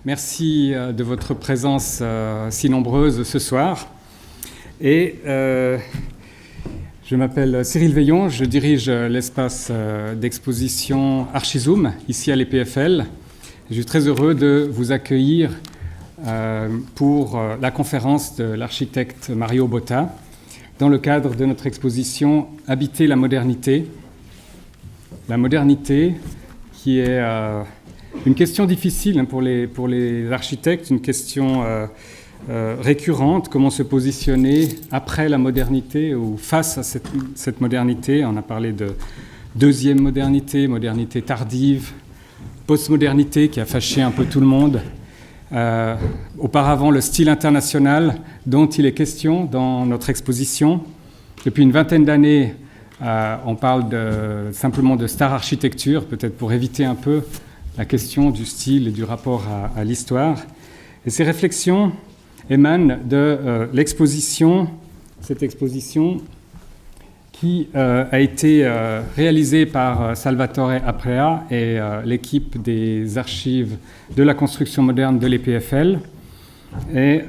Merci de votre présence si nombreuse ce soir. Et je m'appelle Cyril Veillon, je dirige l'espace d'exposition Archizoom ici à l'EPFL. Je suis très heureux de vous accueillir pour la conférence de l'architecte Mario Botta dans le cadre de notre exposition Habiter la modernité. La modernité qui est une question difficile pour les architectes, une question récurrente, comment se positionner après la modernité ou face à cette modernité. On a parlé de deuxième modernité, modernité tardive, postmodernité qui a fâché un peu tout le monde. Auparavant, le style international dont il est question dans notre exposition. Depuis une vingtaine d'années, on parle simplement de star architecture, peut-être pour éviter un peu la question du style et du rapport à l'histoire. Et ces réflexions émanent de cette exposition qui a été réalisée par Salvatore Aprea et l'équipe des archives de la construction moderne de l'EPFL, et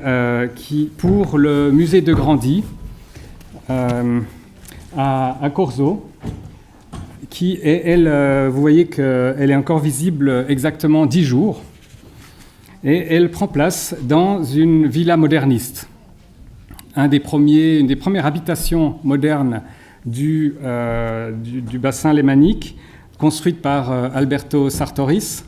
qui, pour le musée de Grandi, à Corzo, qui est, elle, vous voyez qu'elle est encore visible exactement 10 jours, et elle prend place dans une villa moderniste, une des premières habitations modernes du bassin lémanique, construite par Alberto Sartoris,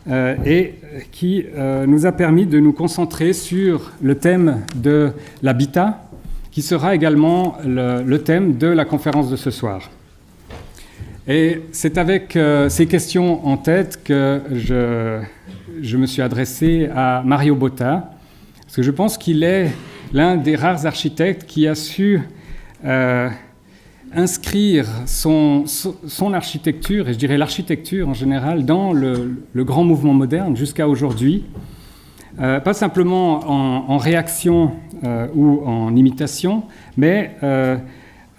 et qui nous a permis de nous concentrer sur le thème de l'habitat, qui sera également le thème de la conférence de ce soir. Et c'est avec ces questions en tête que je me suis adressé à Mario Botta, parce que je pense qu'il est l'un des rares architectes qui a su inscrire son architecture, et je dirais l'architecture en général, dans le grand mouvement moderne jusqu'à aujourd'hui. Pas simplement en réaction ou en imitation, mais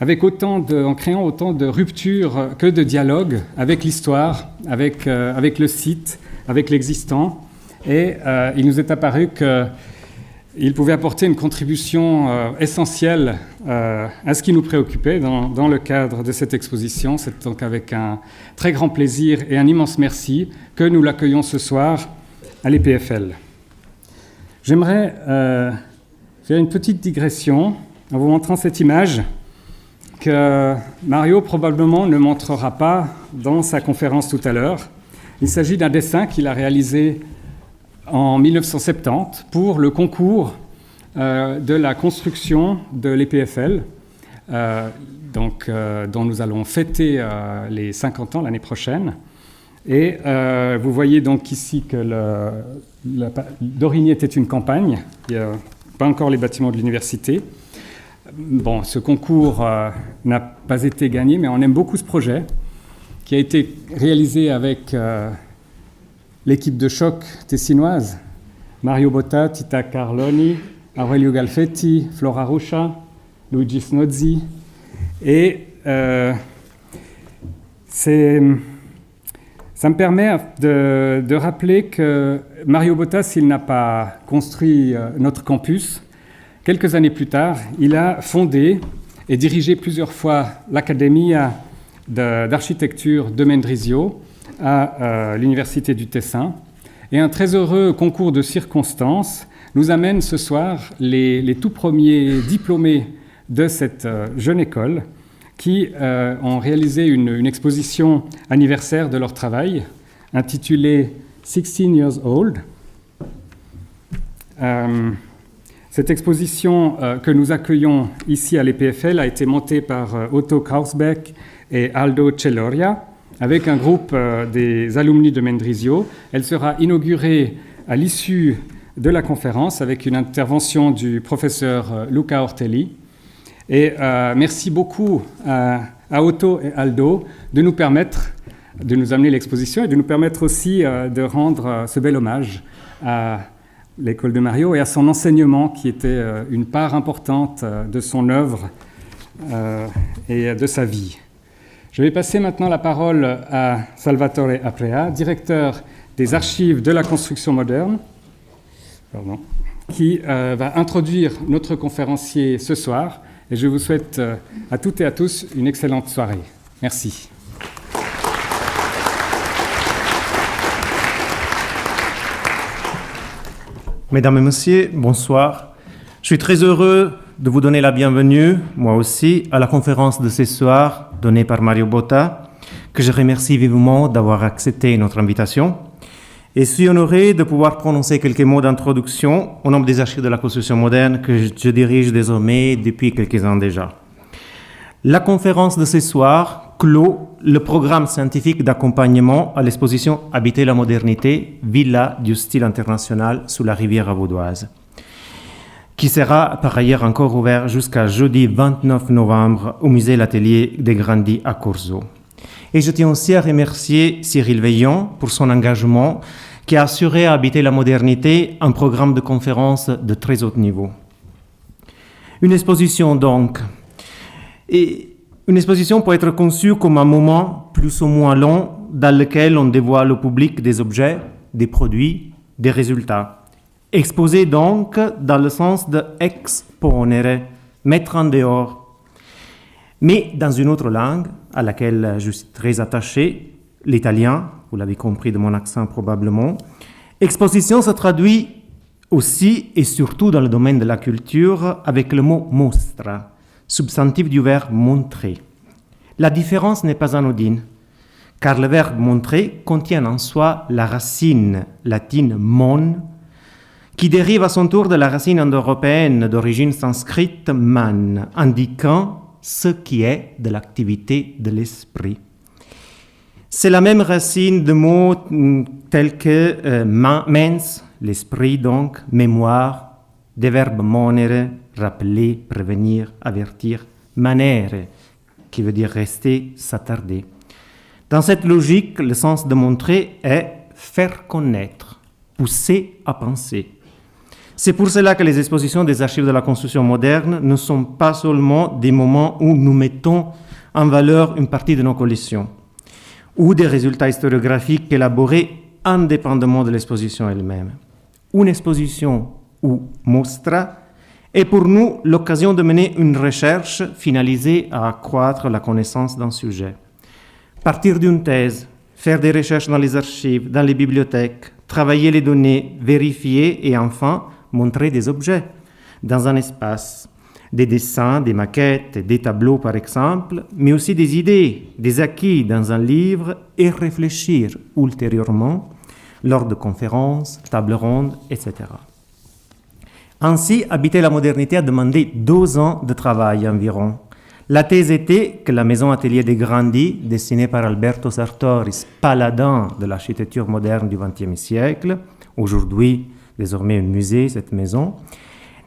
en créant autant de ruptures que de dialogues avec l'histoire, avec le site, avec l'existant. Et il nous est apparu qu'il pouvait apporter une contribution essentielle à ce qui nous préoccupait dans le cadre de cette exposition. C'est donc avec un très grand plaisir et un immense merci que nous l'accueillons ce soir à l'EPFL. J'aimerais faire une petite digression en vous montrant cette image que Mario probablement ne montrera pas dans sa conférence tout à l'heure. Il s'agit d'un dessin qu'il a réalisé en 1970 pour le concours de la construction de l'EPFL, dont nous allons fêter les 50 ans l'année prochaine. Et vous voyez donc ici que d'origine était une campagne, il n'y a pas encore les bâtiments de l'université. Bon, ce concours n'a pas été gagné, mais on aime beaucoup ce projet, qui a été réalisé avec l'équipe de choc tessinoise, Mario Botta, Tita Carloni, Aurelio Galfetti, Flora Ruscia, Luigi Snozzi. Et ça me permet de rappeler que Mario Botta, s'il n'a pas construit notre campus, quelques années plus tard, il a fondé et dirigé plusieurs fois l'Accademia d'architecture de Mendrisio à l'Université du Tessin. Et un très heureux concours de circonstances nous amène ce soir les tout premiers diplômés de cette jeune école qui ont réalisé une exposition anniversaire de leur travail intitulée 16 Years Old. Cette exposition que nous accueillons ici à l'EPFL a été montée par Otto Krausbeck et Aldo Celoria avec un groupe des alumni de Mendrisio. Elle sera inaugurée à l'issue de la conférence avec une intervention du professeur Luca Ortelli. Et merci beaucoup à Otto et Aldo de nous permettre de nous amener l'exposition et de nous permettre aussi de rendre ce bel hommage à l'école de Mario et à son enseignement qui était une part importante de son œuvre et de sa vie. Je vais passer maintenant la parole à Salvatore Aprea, directeur des archives de la construction moderne, qui va introduire notre conférencier ce soir. Et je vous souhaite à toutes et à tous une excellente soirée. Merci. Mesdames et messieurs, bonsoir. Je suis très heureux de vous donner la bienvenue, moi aussi, à la conférence de ce soir donnée par Mario Botta, que je remercie vivement d'avoir accepté notre invitation. Et je suis honoré de pouvoir prononcer quelques mots d'introduction au nom des archives de la construction moderne que je dirige désormais depuis quelques ans déjà. La conférence de ce soir clôt le programme scientifique d'accompagnement à l'exposition Habiter la modernité, Villa du style international sous la rivière vaudoise, qui sera par ailleurs encore ouvert jusqu'à jeudi 29 novembre au musée L'Atelier des Grandi à Corzo. Et je tiens aussi à remercier Cyril Veillon pour son engagement qui a assuré à Habiter la modernité un programme de conférences de très haut niveau. Une exposition donc. Et une exposition peut être conçue comme un moment plus ou moins long dans lequel on dévoile au public des objets, des produits, des résultats. Exposer donc dans le sens de exponere, mettre en dehors. Mais dans une autre langue à laquelle je suis très attaché, l'italien, vous l'avez compris de mon accent probablement, exposition se traduit aussi et surtout dans le domaine de la culture avec le mot mostra, substantif du verbe montrer. La différence n'est pas anodine, car le verbe montrer contient en soi la racine latine mon, qui dérive à son tour de la racine indo-européenne d'origine sanscrite man, indiquant ce qui est de l'activité de l'esprit. C'est la même racine de mots tels que mens, l'esprit donc, mémoire, des verbes monere, rappeler, prévenir, avertir, manere, qui veut dire rester, s'attarder. Dans cette logique, le sens de montrer est faire connaître, pousser à penser. C'est pour cela que les expositions des archives de la construction moderne ne sont pas seulement des moments où nous mettons en valeur une partie de nos collections, ou des résultats historiographiques élaborés indépendamment de l'exposition elle-même. Une exposition ou mostra est pour nous l'occasion de mener une recherche finalisée à accroître la connaissance d'un sujet. Partir d'une thèse, faire des recherches dans les archives, dans les bibliothèques, travailler les données, vérifier et enfin montrer des objets dans un espace, des dessins, des maquettes, des tableaux par exemple, mais aussi des idées, des acquis dans un livre et réfléchir ultérieurement lors de conférences, tables rondes, etc. Ainsi, Habiter la modernité a demandé 2 ans de travail environ. La thèse était que la maison Atelier des Grandi, dessinée par Alberto Sartoris, paladin de l'architecture moderne du XXe siècle, aujourd'hui désormais un musée, cette maison,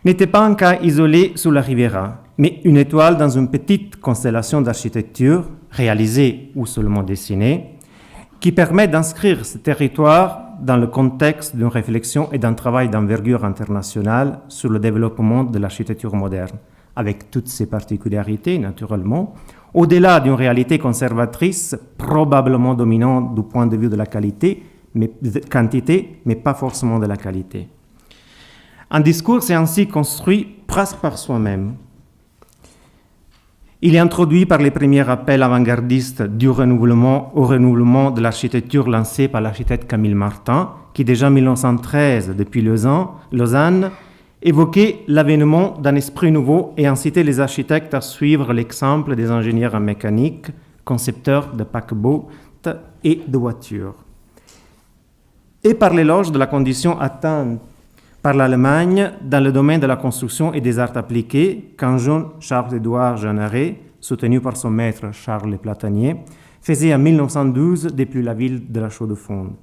n'était pas un cas isolé sous la Riviera, mais une étoile dans une petite constellation d'architecture, réalisée ou seulement dessinée, qui permet d'inscrire ce territoire dans le contexte d'une réflexion et d'un travail d'envergure internationale sur le développement de l'architecture moderne, avec toutes ses particularités, naturellement, au-delà d'une réalité conservatrice probablement dominante du point de vue de la quantité, mais pas forcément de la qualité. Un discours s'est ainsi construit presque par soi-même. Il est introduit par les premiers appels avant-gardistes au renouvellement de l'architecture lancé par l'architecte Camille Martin, qui déjà en 1913, depuis Lausanne, évoquait l'avènement d'un esprit nouveau et incitait les architectes à suivre l'exemple des ingénieurs en mécanique, concepteurs de paquebots et de voitures. Et par l'éloge de la condition atteinte par l'Allemagne dans le domaine de la construction et des arts appliqués, quand Jean-Charles-Édouard Jeanneret, soutenu par son maître Charles Le Platanier, faisait en 1912 depuis la ville de la Chaux-de-Fonds.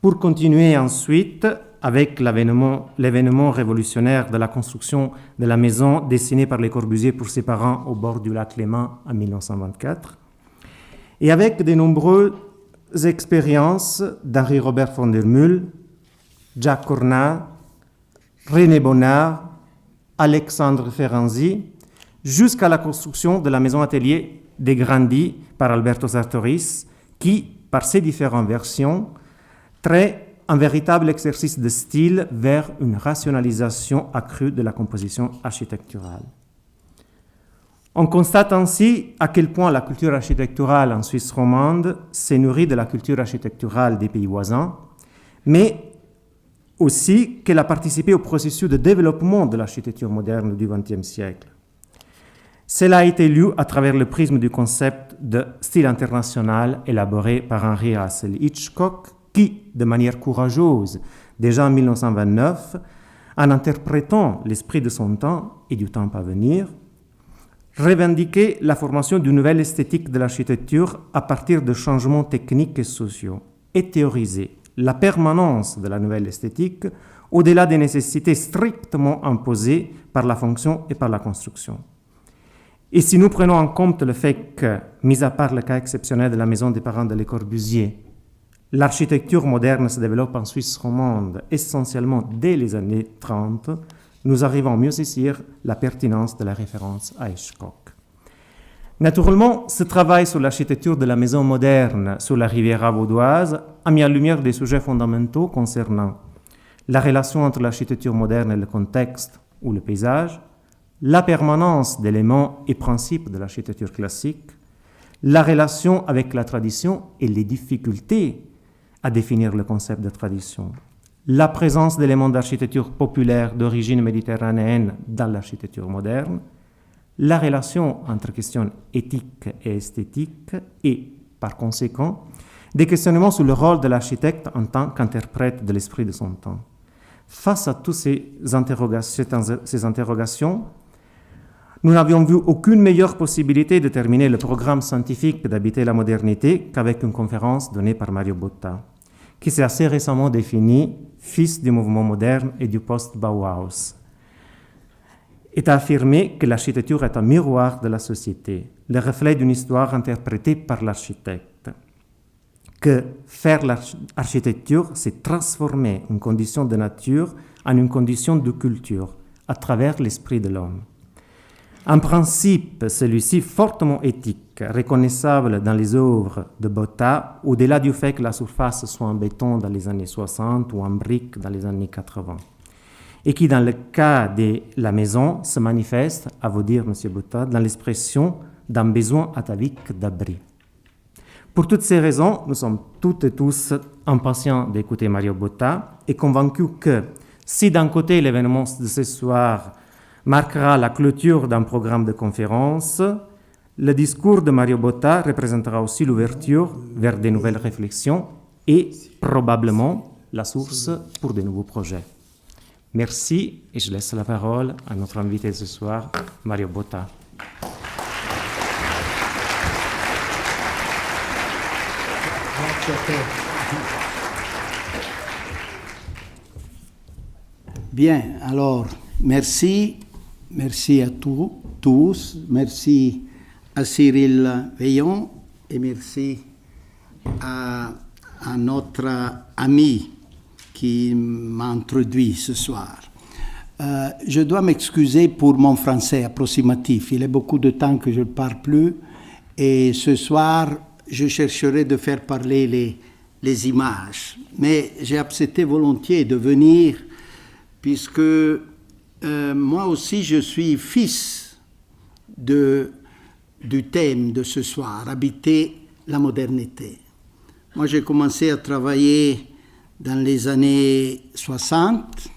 Pour continuer ensuite avec l'événement révolutionnaire de la construction de la maison dessinée par Le Corbusier pour ses parents au bord du lac Léman en 1924, et avec de nombreuses expériences d'Henri Robert von der Meulle, Jacques Cornat, René Bonnard, Alexandre Ferenczi, jusqu'à la construction de la maison Atelier des Grandi par Alberto Sartoris, qui, par ses différentes versions, un véritable exercice de style vers une rationalisation accrue de la composition architecturale. On constate ainsi à quel point la culture architecturale en Suisse romande s'est nourrie de la culture architecturale des pays voisins, mais aussi qu'elle a participé au processus de développement de l'architecture moderne du XXe siècle. Cela a été lu à travers le prisme du concept de style international élaboré par Henry Russell Hitchcock, qui, de manière courageuse, déjà en 1929, en interprétant l'esprit de son temps et du temps à venir, revendiquait la formation d'une nouvelle esthétique de l'architecture à partir de changements techniques et sociaux, et théorisait la permanence de la nouvelle esthétique au-delà des nécessités strictement imposées par la fonction et par la construction. Et si nous prenons en compte le fait que, mis à part le cas exceptionnel de la maison des parents de Le Corbusier, l'architecture moderne se développe en Suisse romande essentiellement dès les années 30, nous arrivons à mieux saisir la pertinence de la référence à Hitchcock. Naturellement, ce travail sur l'architecture de la maison moderne sur la Riviera vaudoise a mis en lumière des sujets fondamentaux concernant la relation entre l'architecture moderne et le contexte ou le paysage, la permanence d'éléments et principes de l'architecture classique, la relation avec la tradition et les difficultés à définir le concept de tradition, la présence d'éléments d'architecture populaire d'origine méditerranéenne dans l'architecture moderne, la relation entre questions éthiques et esthétiques et, par conséquent, des questionnements sur le rôle de l'architecte en tant qu'interprète de l'esprit de son temps. Face à toutes ces interrogations, nous n'avions vu aucune meilleure possibilité de terminer le programme scientifique d'Habiter la modernité qu'avec une conférence donnée par Mario Botta, qui s'est assez récemment défini fils du mouvement moderne et du post-Bauhaus, et a affirmé que l'architecture est un miroir de la société, le reflet d'une histoire interprétée par l'architecte, que faire l'architecture, c'est transformer une condition de nature en une condition de culture à travers l'esprit de l'homme. Un principe, celui-ci fortement éthique, reconnaissable dans les œuvres de Botta, au-delà du fait que la surface soit en béton dans les années 60 ou en briques dans les années 80, et qui, dans le cas de la maison, se manifeste, à vous dire, M. Botta, dans l'expression d'un besoin atavique d'abri. Pour toutes ces raisons, nous sommes toutes et tous impatients d'écouter Mario Botta et convaincus que, si d'un côté l'événement de ce soir marquera la clôture d'un programme de conférence, le discours de Mario Botta représentera aussi l'ouverture vers de nouvelles réflexions et probablement la source pour de nouveaux projets. Merci et je laisse la parole à notre invité ce soir, Mario Botta. Bien, alors, merci à tous, merci à Cyril Veillon et merci à notre ami qui m'a introduit ce soir. Je dois m'excuser pour mon français approximatif. Il y a beaucoup de temps que je ne parle plus et ce soir, je chercherai de faire parler les images. Mais j'ai accepté volontiers de venir puisque moi aussi, je suis fils du thème de ce soir, habiter la modernité. Moi, j'ai commencé à travailler dans les années 60,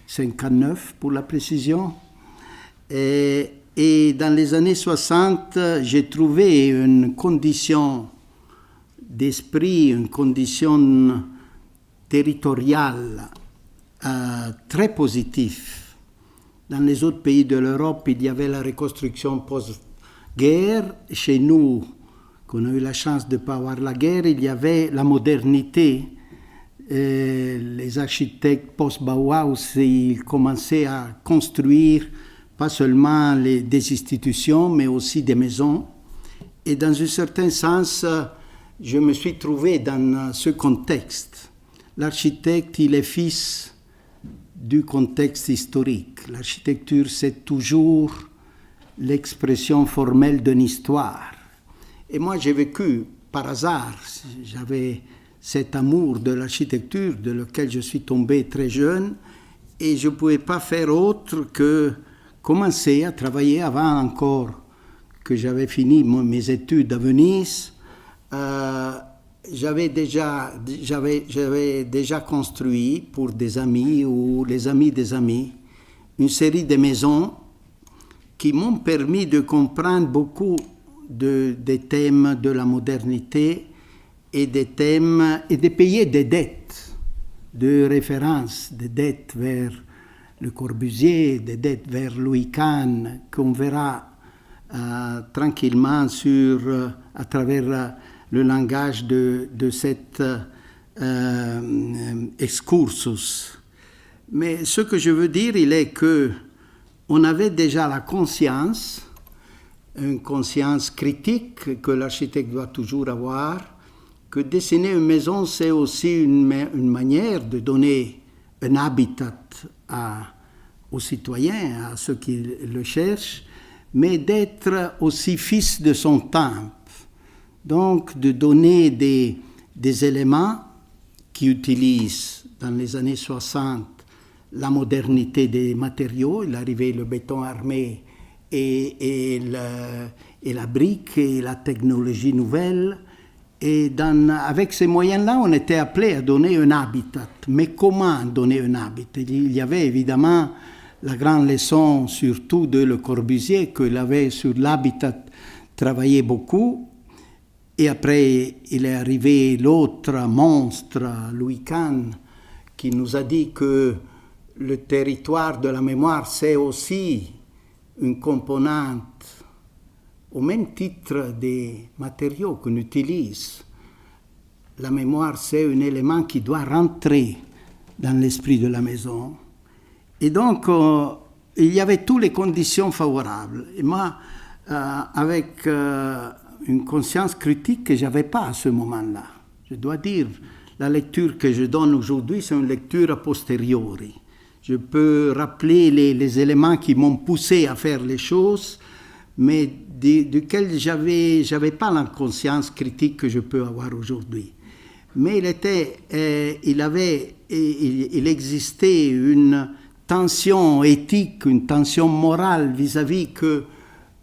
59 pour la précision, et dans les années 60, j'ai trouvé une condition d'esprit, une condition territoriale très positive. Dans les autres pays de l'Europe, il y avait la reconstruction post-guerre. Chez nous, qu'on a eu la chance de ne pas avoir la guerre, il y avait la modernité. Les architectes post-Bauhaus, ils commençaient à construire pas seulement des institutions, mais aussi des maisons. Et dans un certain sens, je me suis trouvé dans ce contexte. L'architecte, il est fils du contexte historique. L'architecture, c'est toujours l'expression formelle d'une histoire. Et moi, j'ai vécu par hasard, j'avais cet amour de l'architecture de lequel je suis tombé très jeune, et je ne pouvais pas faire autre que commencer à travailler avant encore que j'avais fini mes études à Venise. J'avais déjà construit pour des amis ou les amis des amis une série de maisons qui m'ont permis de comprendre beaucoup des thèmes de la modernité et des thèmes et de payer des dettes de référence, des dettes vers Le Corbusier, des dettes vers Louis Kahn, qu'on verra tranquillement à travers le langage de cet excursus. Mais ce que je veux dire, il est que on avait déjà la conscience, une conscience critique que l'architecte doit toujours avoir, que dessiner une maison, c'est aussi une manière de donner un habitat aux citoyens, à ceux qui le cherchent, mais d'être aussi fils de son temps. Donc, de donner des éléments qui utilisent, dans les années 60, la modernité des matériaux, l'arrivée du béton armé et la brique et la technologie nouvelle. Et avec ces moyens-là, on était appelé à donner un habitat. Mais comment donner un habitat? Il y avait évidemment la grande leçon, surtout de Le Corbusier, qu'il avait sur l'habitat travaillé beaucoup. Et après, il est arrivé l'autre monstre, Louis Kahn, qui nous a dit que le territoire de la mémoire, c'est aussi une composante au même titre des matériaux qu'on utilise. La mémoire, c'est un élément qui doit rentrer dans l'esprit de la maison. Et donc, il y avait toutes les conditions favorables. Et moi, avec une conscience critique que je n'avais pas à ce moment-là. Je dois dire, la lecture que je donne aujourd'hui, c'est une lecture a posteriori. Je peux rappeler les éléments qui m'ont poussé à faire les choses, mais duquel j'avais pas la conscience critique que je peux avoir aujourd'hui. Mais il existait une tension éthique, une tension morale vis-à-vis que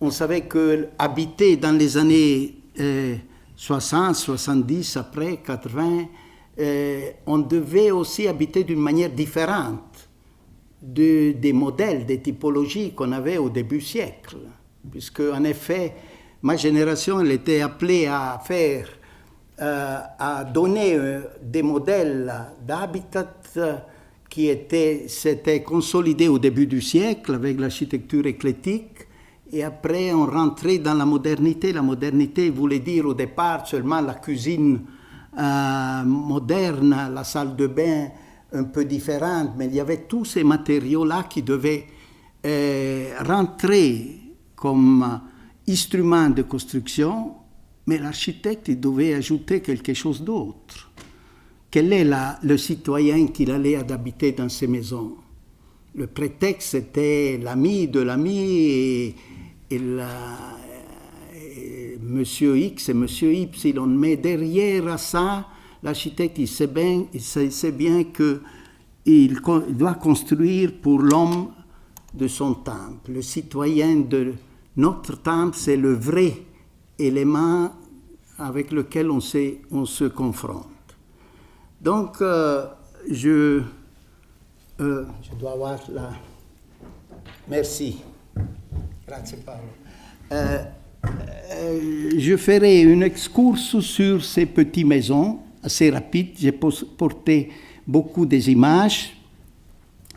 on savait que habiter dans les années 60, 70, après 80, on devait aussi habiter d'une manière différente des modèles, des typologies qu'on avait au début du siècle. Puisque, en effet, ma génération elle était appelée à donner des modèles d'habitat qui s'étaient consolidés au début du siècle avec l'architecture éclectique, et après on rentrait dans la modernité. La modernité voulait dire au départ seulement la cuisine moderne, la salle de bain un peu différente, mais il y avait tous ces matériaux-là qui devaient rentrer comme instrument de construction, mais l'architecte il devait ajouter quelque chose d'autre. Quel est le citoyen qu'il allait habiter dans ces maisons? Le prétexte était l'ami de l'ami et Monsieur X et Monsieur Y. Mais derrière ça, l'architecte il sait bien qu'il doit construire pour l'homme de son temps. Le citoyen de notre temps, c'est le vrai élément avec lequel on se confronte. Donc, je dois avoir la... Merci. Grazie Paolo. Je ferai une excursus sur ces petites maisons, assez rapide. J'ai porté beaucoup des images,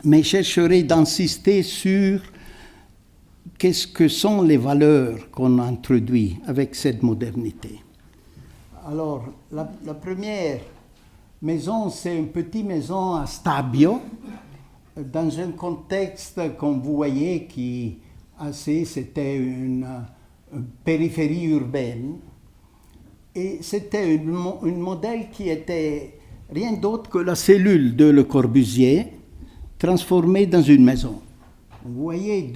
mais je chercherai d'insister sur qu'est-ce que sont les valeurs qu'on introduit avec cette modernité. Alors, la première maison, c'est une petite maison à Stabio, dans un contexte, comme vous voyez, c'était une périphérie urbaine. Et c'était une modèle qui était rien d'autre que la cellule de Le Corbusier transformée dans une maison. Vous voyez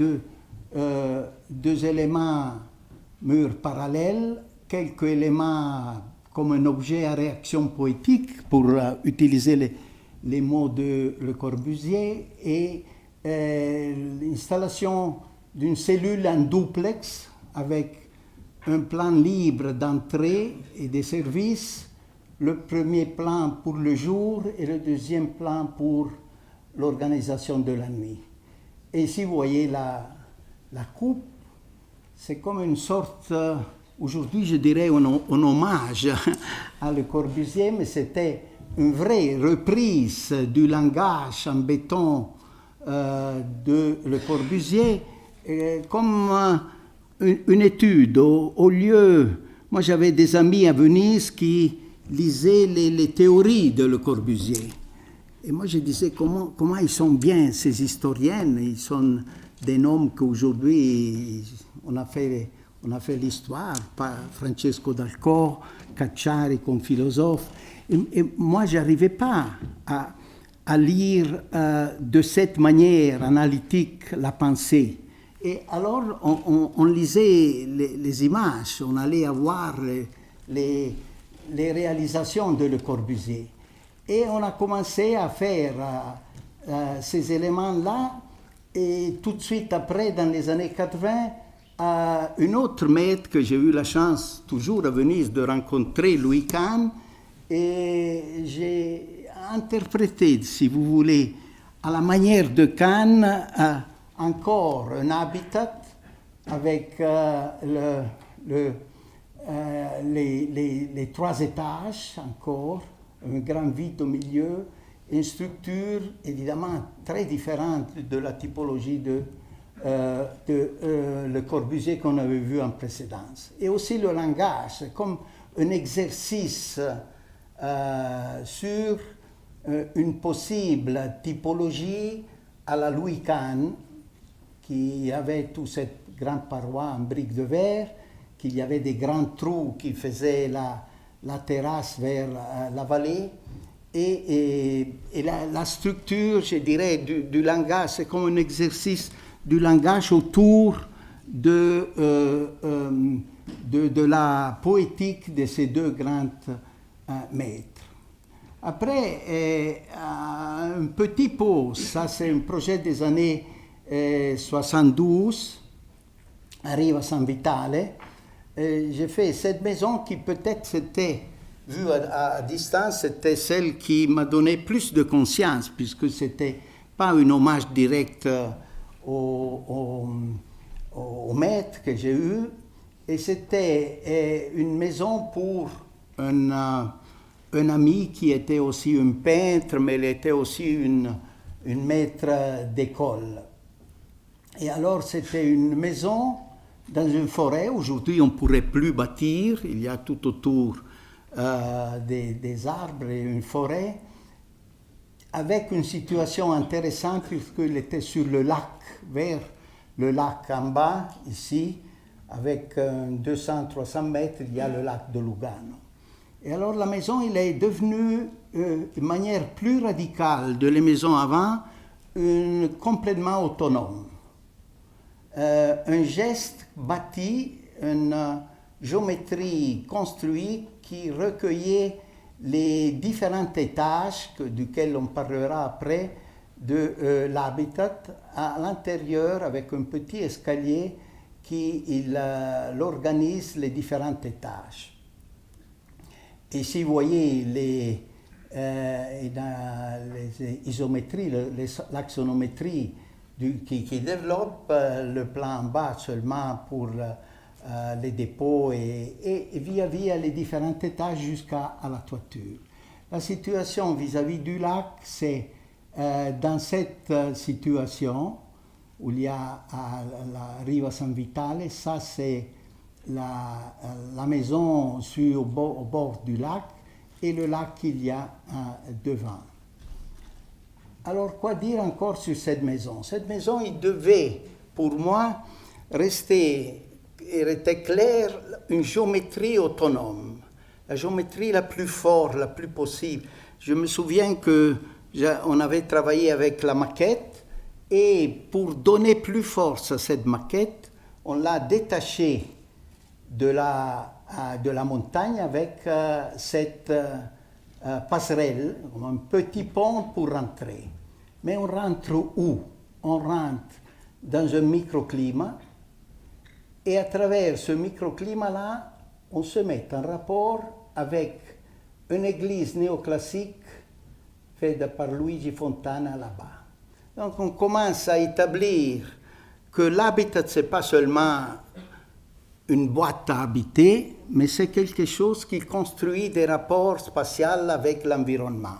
deux éléments, murs parallèles, quelques éléments comme un objet à réaction poétique, pour utiliser les mots de Le Corbusier, et l'installation d'une cellule en duplex avec un plan libre d'entrée et de service, le premier plan pour le jour et le deuxième plan pour l'organisation de la nuit. Et ici, vous voyez la coupe, c'est comme une sorte, aujourd'hui je dirais un hommage à Le Corbusier, mais c'était une vraie reprise du langage en béton de Le Corbusier, comme une étude. Au lieu, moi j'avais des amis à Venise qui lisaient les théories de Le Corbusier. Et moi je disais comment ils sont bien ces historiennes, ils sont des noms qu'aujourd'hui on a fait l'histoire, par Francesco Dalcor, Cacciari comme philosophe. Et moi je n'arrivais pas à lire de cette manière analytique la pensée. Et alors on lisait les images, on allait voir les réalisations de Le Corbusier. Et on a commencé à faire ces éléments-là, et tout de suite après, dans les années 80, un autre maître que j'ai eu la chance, toujours à Venise, de rencontrer, Louis Kahn, et j'ai interprété, si vous voulez, à la manière de Kahn, encore un habitat avec les 3 étages encore, un grand vide au milieu, une structure évidemment très différente de la typologie de Le Corbusier qu'on avait vu en précédence. Et aussi le langage, comme un exercice sur une possible typologie à la Louis Kahn, qui avait toute cette grande paroi en briques de verre, qu'il y avait des grands trous qui faisaient la terrasse vers la vallée, et la structure, je dirais, du langage, c'est comme un exercice du langage autour de la poétique de ces 2 grands maîtres. Après, un petit pause, ça c'est un projet des années 72, arrive à San Vitale. J'ai fait cette maison qui peut-être c'était, vue à distance, c'était celle qui m'a donné plus de conscience, puisque ce n'était pas un hommage direct au maître que j'ai eu, et c'était une maison pour un ami qui était aussi un peintre, mais il était aussi une maître d'école. Et alors c'était une maison dans une forêt. Aujourd'hui on ne pourrait plus bâtir, il y a tout autour des arbres et une forêt, avec une situation intéressante puisqu'il était sur le lac, vers le lac en bas, ici, avec 200-300 mètres, il y a le lac de Lugano. Et alors la maison, il est devenue, de manière plus radicale de les maisons avant, complètement autonome. Un geste bâti, une géométrie construite qui recueillait les différents étages, duquel on parlera après, de l'habitat à l'intérieur, avec un petit escalier qui organise les différents étages. Et si vous voyez les isométries, l'axonométrie qui développe le plan en bas seulement pour les dépôts et via les différents étages jusqu'à la toiture. La situation vis-à-vis du lac, c'est dans cette situation où il y a la Riva San Vitale, ça c'est la maison au bord du lac et le lac qu'il y a devant. Alors, quoi dire encore sur cette maison? Cette maison, il devait, pour moi, rester, il était clair, une géométrie autonome. La géométrie la plus forte, la plus possible. Je me souviens qu'on avait travaillé avec la maquette et pour donner plus force à cette maquette, on l'a détachée de la de la montagne avec cette passerelle, un petit pont pour rentrer. Mais on rentre où? On rentre dans un microclimat et à travers ce microclimat-là, on se met en rapport avec une église néoclassique faite par Luigi Fontana là-bas. Donc on commence à établir que l'habitat, ce n'est pas seulement une boîte à habiter, mais c'est quelque chose qui construit des rapports spatiaux avec l'environnement.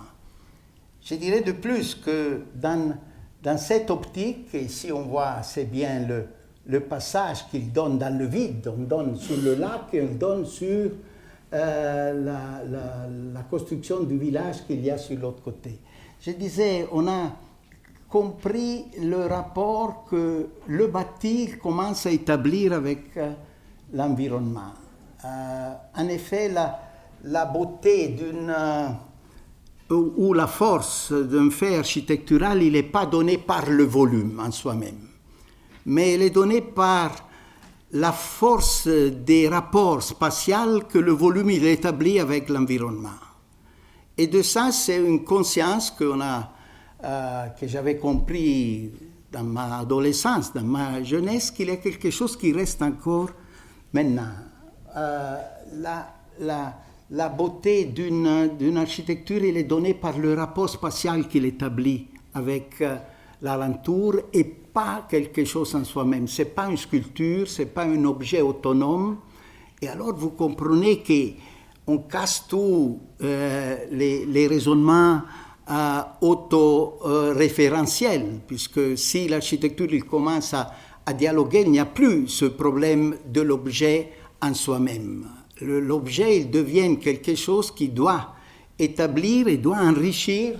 Je dirais de plus que dans cette optique, et si on voit assez bien le passage qu'il donne dans le vide, on donne sur le lac et on donne sur la construction du village qu'il y a sur l'autre côté. Je disais, on a compris le rapport que le bâti commence à établir avec l'environnement. En effet, la beauté ou la force d'un fait architectural, il n'est pas donné par le volume en soi-même, mais il est donné par la force des rapports spatiaux que le volume il établit avec l'environnement. Et de ça, c'est une conscience que j'avais compris dans ma adolescence, dans ma jeunesse, qu'il y a quelque chose qui reste encore maintenant. La beauté d'une architecture, elle est donnée par le rapport spatial qu'il établit avec l'alentour et pas quelque chose en soi-même. Ce n'est pas une sculpture, ce n'est pas un objet autonome. Et alors vous comprenez qu'on casse tous les raisonnements autoréférentiels, puisque si l'architecture il commence à dialoguer, il n'y a plus ce problème de l'objet en soi-même. L'objet, il devient quelque chose qui doit établir et doit enrichir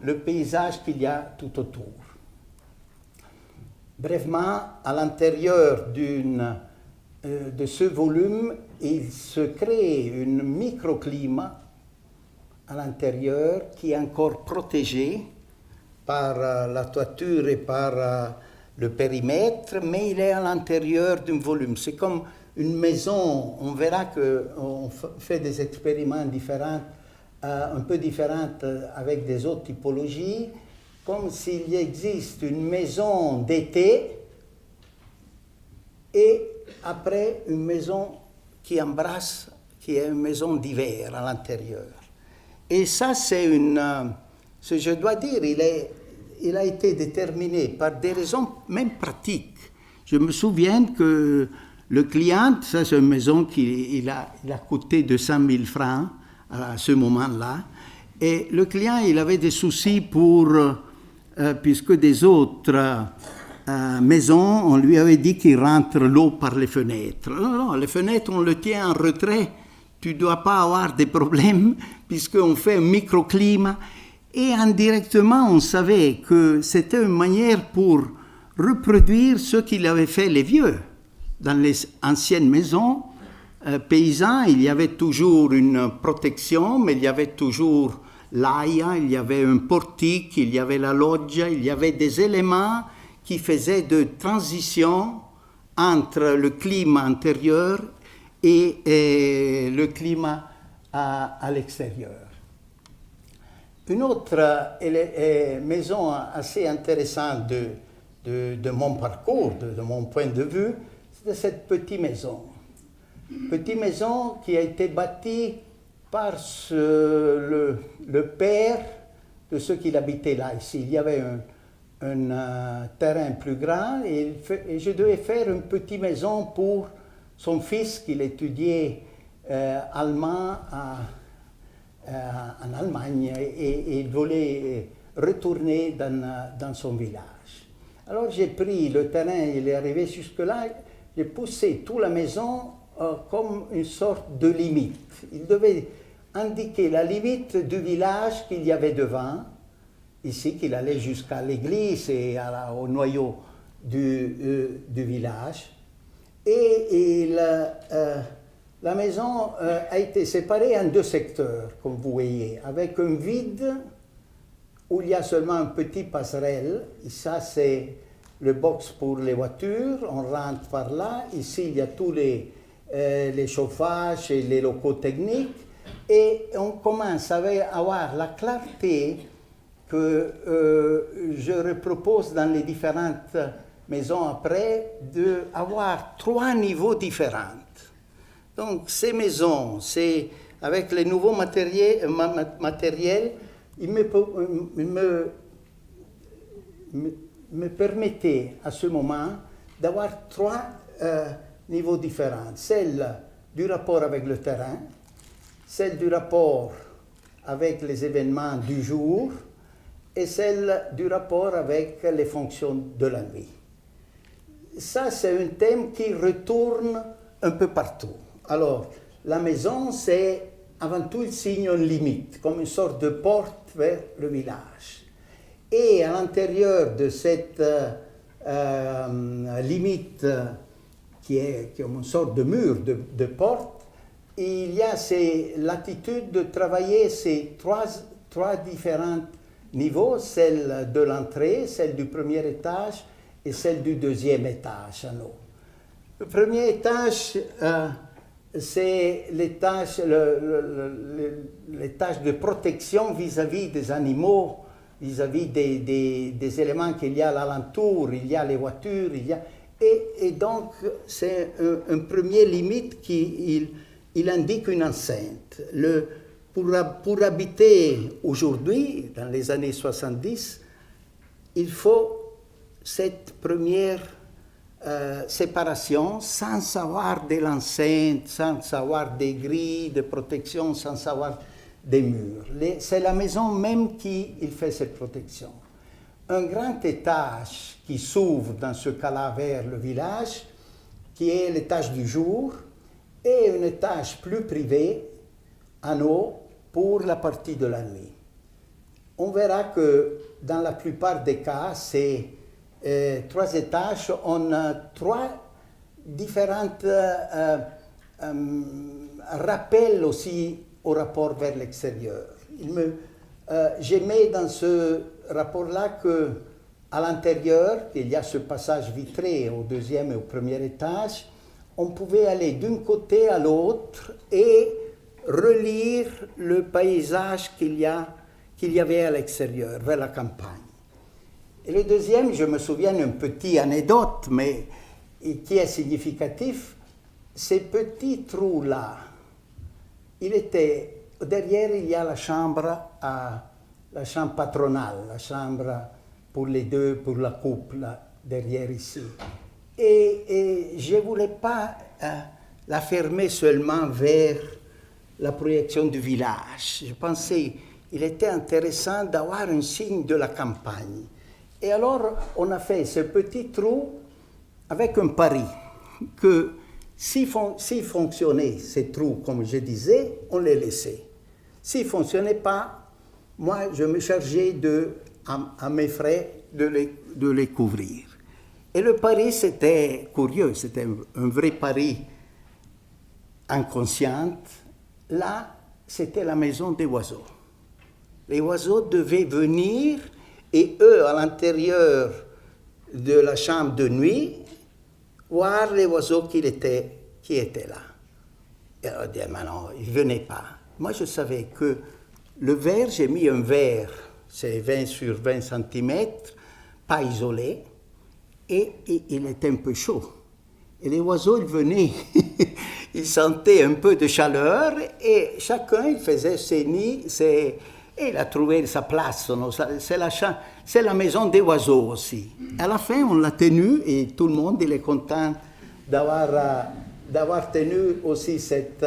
le paysage qu'il y a tout autour. Brièvement, à l'intérieur de ce volume, il se crée un microclimat à l'intérieur qui est encore protégé par la toiture et par le périmètre, mais il est à l'intérieur d'un volume. C'est comme une maison, on verra qu'on fait des expériments différents, un peu différents avec des autres typologies, comme s'il existe une maison d'été et après une maison qui embrasse, qui est une maison d'hiver à l'intérieur. Et ça, je dois dire, il a été déterminé par des raisons même pratiques. Je me souviens que le client, ça c'est une maison qui a coûté 200 000 francs à ce moment-là, et le client, il avait des soucis puisque des autres maisons, on lui avait dit qu'il rentre l'eau par les fenêtres. Non, les fenêtres, on le tient en retrait. Tu ne dois pas avoir des problèmes puisqu'on fait un microclimat. Et indirectement, on savait que c'était une manière pour reproduire ce qu'il avait fait les vieux. Dans les anciennes maisons paysannes, il y avait toujours une protection, mais il y avait toujours l'aia, il y avait un portique, il y avait la loggia, il y avait des éléments qui faisaient de transition entre le climat intérieur et le climat à l'extérieur. Une autre maison assez intéressante de mon parcours, de mon point de vue, c'est cette petite maison. Petite maison qui a été bâtie par le père de ceux qui habitaient là, ici. Il y avait un terrain plus grand et je devais faire une petite maison pour son fils qui étudiait allemand en Allemagne et il voulait retourner dans son village. Alors j'ai pris le terrain, il est arrivé jusque-là, j'ai poussé toute la maison comme une sorte de limite. Il devait indiquer la limite du village qu'il y avait devant, ici qu'il allait jusqu'à l'église et au noyau du village. Et la maison a été séparée en deux secteurs, comme vous voyez, avec un vide où il y a seulement un petit passerelle. Et ça, c'est le box pour les voitures. On rentre par là. Ici, il y a tous les les chauffages et les locaux techniques. Et on commence à avoir la clarté que je repropose dans les différentes maisons après, d'avoir 3 niveaux différents. Donc ces maisons, avec les nouveaux matériels, ils me permettaient à ce moment d'avoir 3 niveaux différents. Celle du rapport avec le terrain, celle du rapport avec les événements du jour et celle du rapport avec les fonctions de la nuit. Ça, c'est un thème qui retourne un peu partout. Alors, la maison, c'est avant tout, il signe une limite, comme une sorte de porte vers le village. Et à l'intérieur de cette limite, qui est une sorte de mur, de porte, il y a l'attitude de travailler ces trois différents niveaux, celle de l'entrée, celle du premier étage et celle du deuxième étage à nous. Le premier étage, c'est l'étage de protection vis-à-vis des animaux, vis-à-vis des éléments qu'il y a à l'alentour, il y a les voitures, et donc c'est un premier limite qui il indique une enceinte. Pour habiter aujourd'hui, dans les années 70, il faut cette première séparation sans avoir de l'enceinte, sans avoir des grilles de protection, sans avoir des murs. C'est la maison même qui fait cette protection. Un grand étage qui s'ouvre dans ce cas-là vers le village, qui est l'étage du jour, et un étage plus privé, en haut, pour la partie de la nuit. On verra que dans la plupart des cas, ces 3 étages ont 3 différentes rappels aussi au rapport vers l'extérieur. J'aimais dans ce rapport-là qu'à l'intérieur, il y a ce passage vitré au deuxième et au premier étage, on pouvait aller d'un côté à l'autre et relire le paysage qu'il y avait à l'extérieur, vers la campagne. Et le deuxième, je me souviens d'une petite anecdote, mais qui est significatif, ces petits trous-là, derrière il y a la chambre patronale, la chambre pour les deux, pour la couple, derrière ici. Et je ne voulais pas la fermer seulement vers la projection du village. Je pensais qu'il était intéressant d'avoir un signe de la campagne. Et alors, on a fait ce petit trou avec un pari, que s'il fonctionnait, ces trous, comme je disais, on les laissait. S'il ne fonctionnait pas, moi, je me chargeais à mes frais de les couvrir. Et le pari, c'était curieux, c'était un vrai pari inconscient. Là, c'était la maison des oiseaux. Les oiseaux devaient venir et eux, à l'intérieur de la chambre de nuit, voir les oiseaux qui étaient là. Et on dit, mais non, ils ne venaient pas. Moi, je savais que le verre, j'ai mis un verre, c'est 20 sur 20 cm, pas isolé, et il était un peu chaud. Et les oiseaux, ils venaient, ils sentaient un peu de chaleur, et chacun, il faisait ses nids, et il a trouvé sa place. C'est la maison des oiseaux aussi. À la fin, on l'a tenu, et tout le monde, il est content d'avoir tenu aussi cette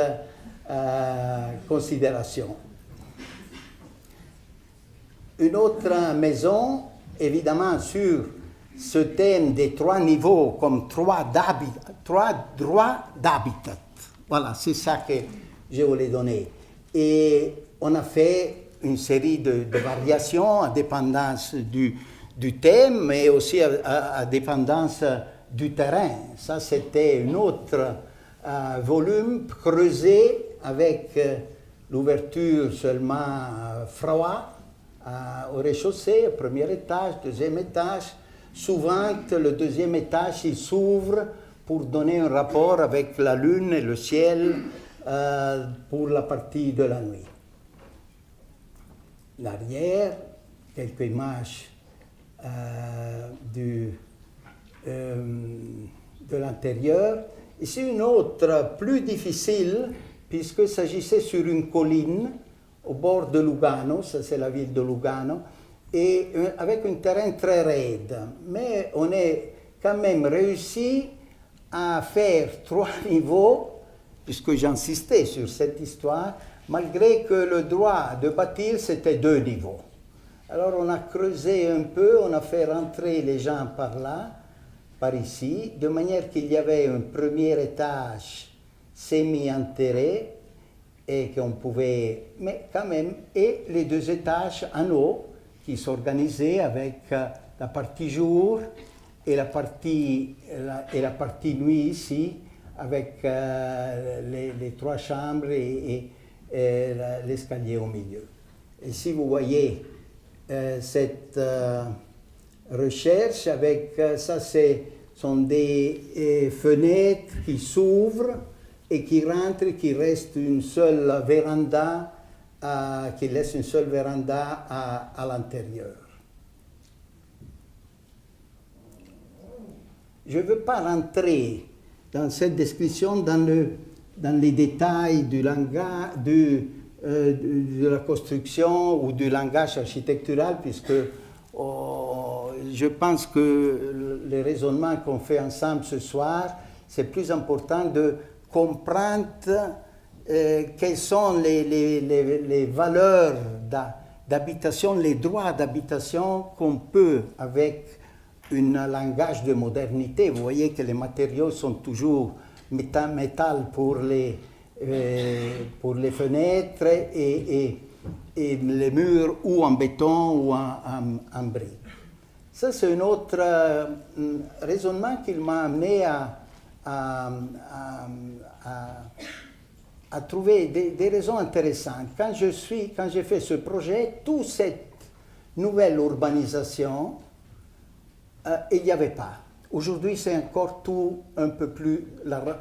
considération. Une autre maison, évidemment, sur ce thème des 3 niveaux, comme 3 droits d'habitat. Voilà, c'est ça que je voulais donner. Et on a fait une série de variations à dépendance du thème, mais aussi à dépendance du terrain. Ça, c'était un autre volume creusé avec l'ouverture seulement froide au rez-de-chaussée, au premier étage, deuxième étage. Souvent, le deuxième étage, il s'ouvre pour donner un rapport avec la lune et le ciel pour la partie de la nuit. L'arrière, quelques images de l'intérieur. Ici une autre plus difficile, puisqu'il s'agissait sur une colline au bord de Lugano, ça c'est la ville de Lugano, et avec un terrain très raide. Mais on a quand même réussi à faire 3 niveaux, puisque j'insistais sur cette histoire, malgré que le droit de bâtir c'était 2 niveaux. Alors on a creusé un peu, on a fait rentrer les gens par là, par ici, de manière qu'il y avait un premier étage semi-enterré, et qu'on pouvait, mais quand même, et les 2 étages en haut qui s'organisaient avec la partie jour et la partie nuit ici, avec les 3 chambres et l'escalier au milieu. Et si vous voyez cette recherche avec ça, sont des fenêtres qui s'ouvrent et qui rentrent, qui reste une seule véranda, qui laisse une seule véranda à l'intérieur. Je ne veux pas rentrer dans cette description dans les détails du langage, de la construction ou du langage architectural, puisque je pense que le raisonnement qu'on fait ensemble ce soir, c'est plus important de comprendre quelles sont les valeurs d'habitation, les droits d'habitation qu'on peut avec un langage de modernité. Vous voyez que les matériaux sont toujours métal pour les fenêtres et les murs ou en béton ou en briques. Ça, c'est un autre raisonnement qui m'a amené à trouver des raisons intéressantes. Quand j'ai fait ce projet, toute cette nouvelle urbanisation, il n'y avait pas. Aujourd'hui, c'est encore tout un peu plus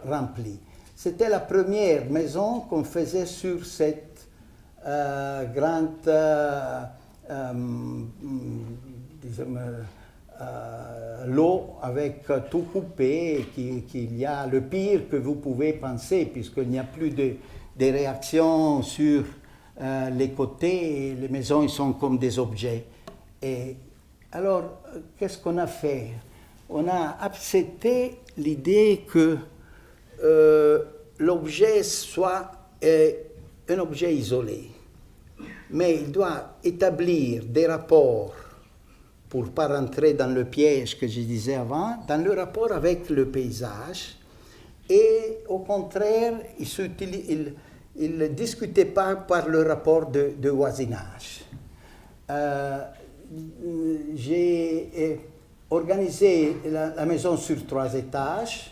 rempli. C'était la première maison qu'on faisait sur cette grande lot avec tout coupé, qu'il y a le pire que vous pouvez penser, puisqu'il n'y a plus de réactions sur les côtés, et les maisons ils sont comme des objets. Et alors, qu'est-ce qu'on a fait? On a accepté l'idée que l'objet soit un objet isolé, mais il doit établir des rapports, pour ne pas rentrer dans le piège que je disais avant, dans le rapport avec le paysage, et au contraire, il ne discutait pas par le rapport de voisinage. J'ai organisé la maison sur 3 étages,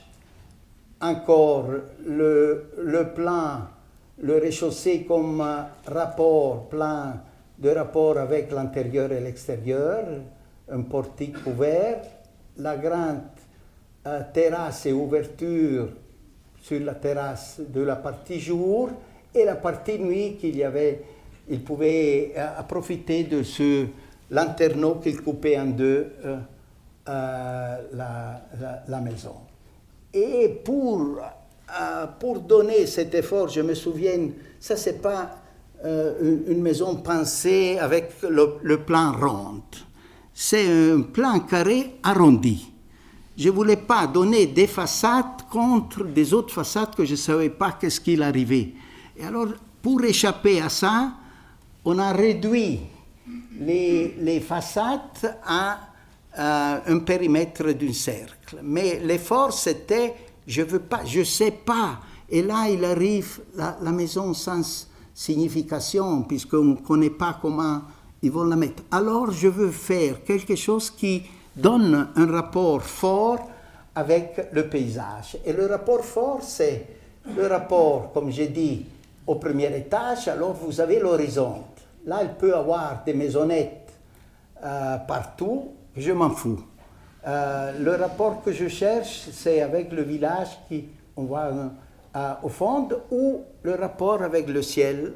encore le plan, le rez-de-chaussée comme plan de rapport avec l'intérieur et l'extérieur, un portique ouvert, la grande terrasse et ouverture sur la terrasse de la partie jour et la partie nuit il pouvait profiter de ce lanterneau qu'il coupait en 2 la maison. Et pour donner cet effort, je me souviens, ça c'est pas une maison pensée avec le plan rond. C'est un plan carré arrondi. Je ne voulais pas donner des façades contre des autres façades que je ne savais pas qu'est-ce qu'il arrivait. Et alors, pour échapper à ça, on a réduit les façades à un périmètre d'un cercle. Mais l'effort, c'était, je veux pas, je sais pas. Et là, il arrive la maison sans signification, puisqu'on ne connaît pas comment ils vont la mettre. Alors, je veux faire quelque chose qui donne un rapport fort avec le paysage. Et le rapport fort, c'est le rapport, comme j'ai dit, au premier étage. Alors, vous avez l'horizon. Là, il peut y avoir des maisonnettes partout. Je m'en fous. Le rapport que je cherche, c'est avec le village qu'on voit au fond, ou le rapport avec le ciel,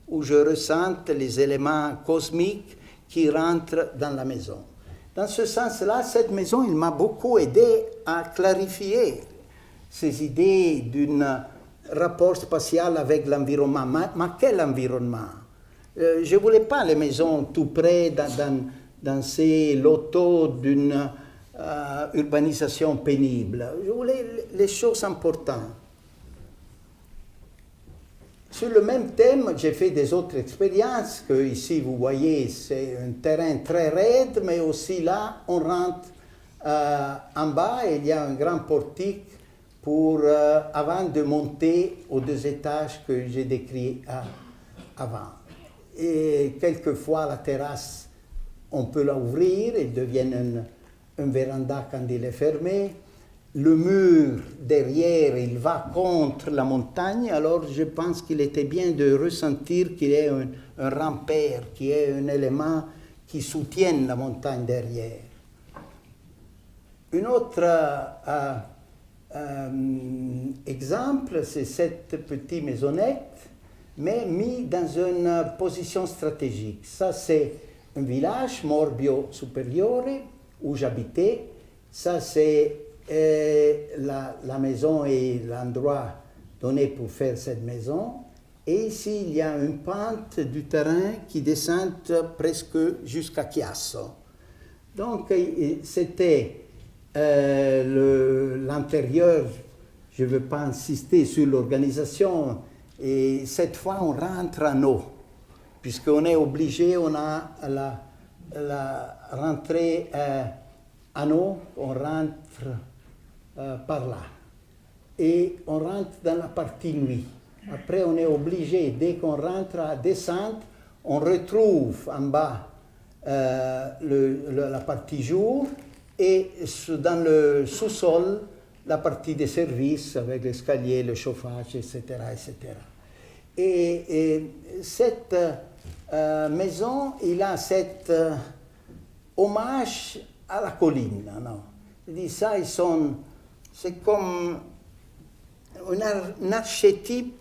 où je ressens les éléments cosmiques qui rentrent dans la maison. Dans ce sens-là, cette maison, il m'a beaucoup aidé à clarifier ces idées d'un rapport spatial avec l'environnement. Mais quel environnement? Je ne voulais pas les maisons tout près dans ces lotos d'une urbanisation pénible. Je voulais les choses importantes. Sur le même thème, j'ai fait des autres expériences, que ici vous voyez, c'est un terrain très raide, mais aussi là, on rentre en bas et il y a un grand portique avant de monter aux 2 étages que j'ai décrits avant. Et quelquefois, la terrasse, on peut la ouvrir, elle devient un véranda quand il est fermé. Le mur derrière, il va contre la montagne, alors je pense qu'il était bien de ressentir qu'il y a un rempart, qu'il y a un élément qui soutient la montagne derrière. Un autre exemple, c'est cette petite maisonnette, mais mis dans une position stratégique. Ça, c'est un village, Morbio Superiore, où j'habitais. Ça, c'est la maison et l'endroit donné pour faire cette maison. Et ici, il y a une pente du terrain qui descend presque jusqu'à Chiasso. Donc, c'était l'intérieur. Je ne veux pas insister sur l'organisation. Et cette fois, on rentre en eau, puisqu'on est obligé, on a la rentrée en eau, on rentre par là. Et on rentre dans la partie nuit. Après, on est obligé, dès qu'on rentre à descendre, on retrouve en bas la partie jour et dans le sous-sol, la partie des services avec l'escalier, le chauffage, etc. etc. Et cette maison, il a cet hommage à la colline. Non? Ça, c'est comme un archétype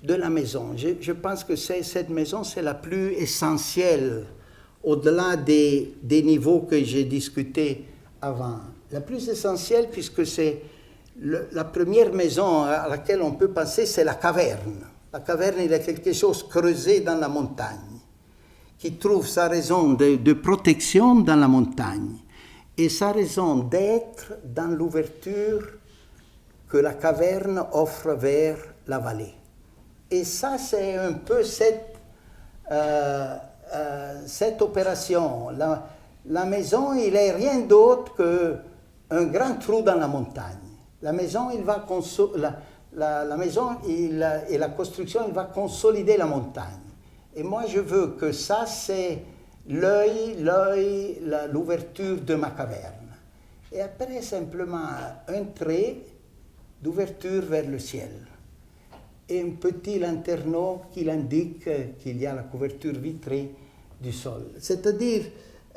de la maison. Je pense que cette maison, c'est la plus essentielle, au-delà des niveaux que j'ai discutés avant. La plus essentielle, puisque c'est la première maison à laquelle on peut penser, c'est la caverne. La caverne, il y a quelque chose creusé dans la montagne, qui trouve sa raison de protection dans la montagne et sa raison d'être dans l'ouverture que la caverne offre vers la vallée. Et ça, c'est un peu cette opération. La maison, il n'est rien d'autre qu'un grand trou dans la montagne. La maison, la maison et la construction, il va consolider la montagne. Et moi, je veux que ça, c'est l'ouverture de ma caverne. Et après, simplement, un trait d'ouverture vers le ciel. Et un petit lanterneau qui indique qu'il y a la couverture vitrée du sol. C'est-à-dire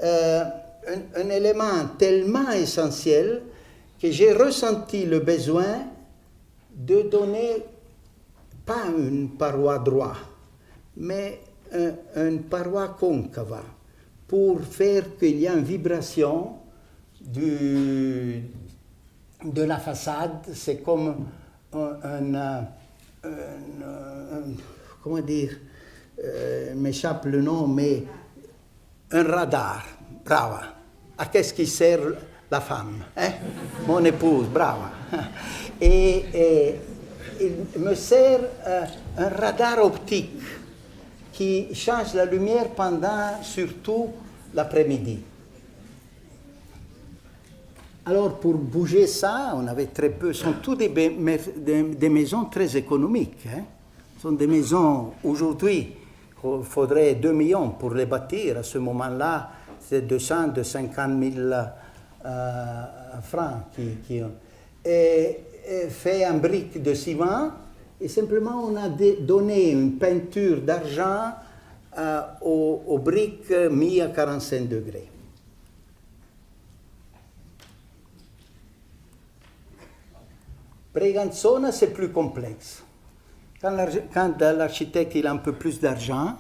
un élément tellement essentiel que j'ai ressenti le besoin de donner pas une paroi droite, mais une paroi concave pour faire qu'il y ait une vibration de la façade. C'est comme comment dire, m'échappe le nom, mais un radar, brava. À qu'est-ce qui sert la femme, hein? Mon épouse, brava. Et il me sert un radar optique qui change la lumière pendant surtout l'après-midi. Alors pour bouger ça, on avait très peu, ce sont toutes des maisons très économiques. Hein? Ce sont des maisons, aujourd'hui, il faudrait 2 millions pour les bâtir. À ce moment-là, c'est 250 000 francs et fait en briques de ciment. Et simplement, on a donné une peinture d'argent aux briques mises à 45 degrés. Breganzona, c'est plus complexe. Quand l'architecte il a un peu plus d'argent,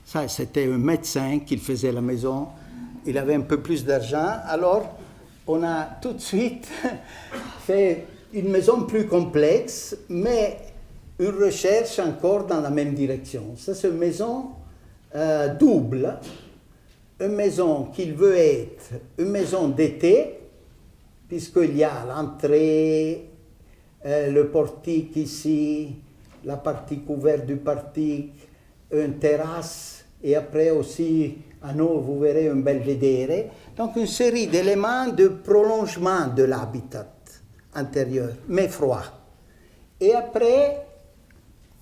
ça c'était un médecin qui faisait la maison, il avait un peu plus d'argent, alors on a tout de suite fait une maison plus complexe, mais une recherche encore dans la même direction. Ça c'est une maison double, une maison qui veut être une maison d'été, puisqu'il y a l'entrée, le portique ici, la partie couverte du portique, une terrasse, et après aussi, à nous, vous verrez un belvédère. Donc une série d'éléments de prolongement de l'habitat intérieur, mais froid. Et après,